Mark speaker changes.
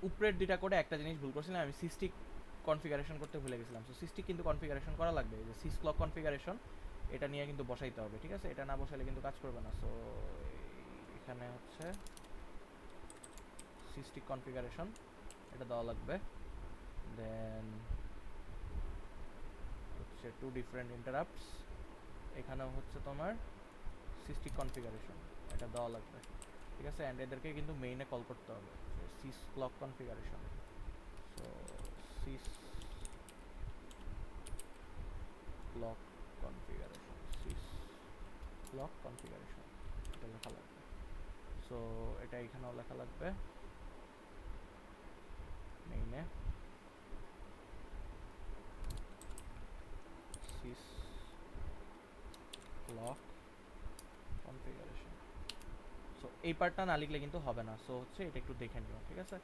Speaker 1: উপরের দুইটা কোডে একটা জিনিস ভুল করছিলাম, আমি সিস্টিক কনফিগারেশন করতে ভুলে গেছিলাম। সো সিস্টিক কিন্তু কনফিগারেশন করা লাগবে, এই যে সিস ক্লক কনফিগারেশন এটা নিয়ে কিন্তু বসাইতে হবে, ঠিক আছে? এটা না বসাইলে কিন্তু কাজ করবে না। সো এখানে হচ্ছে সিস্টিক কনফিগারেশন এটা দেওয়া লাগবে। দেন হচ্ছে টু ডিফারেন্ট ইন্টারাপ্টস, এখানেও হচ্ছে তোমার সিস্টিক কনফিগারেশন এটা দেওয়া লাগবে, ঠিক আছে? অ্যান্ড এদেরকে কিন্তু মেইনে কল করতে হবে, sys clock configuration. So sys clock configuration, sys clock configuration এটা লেখা লাগবে। সো এটা এখানেও লেখা লাগবে মেইনে, সিস ক্লক কনফিগারেশন। সো এই পার্টটা না লিখলে কিন্তু হবে না, সো হচ্ছে এটা একটু দেখে নিও, ঠিক আছে?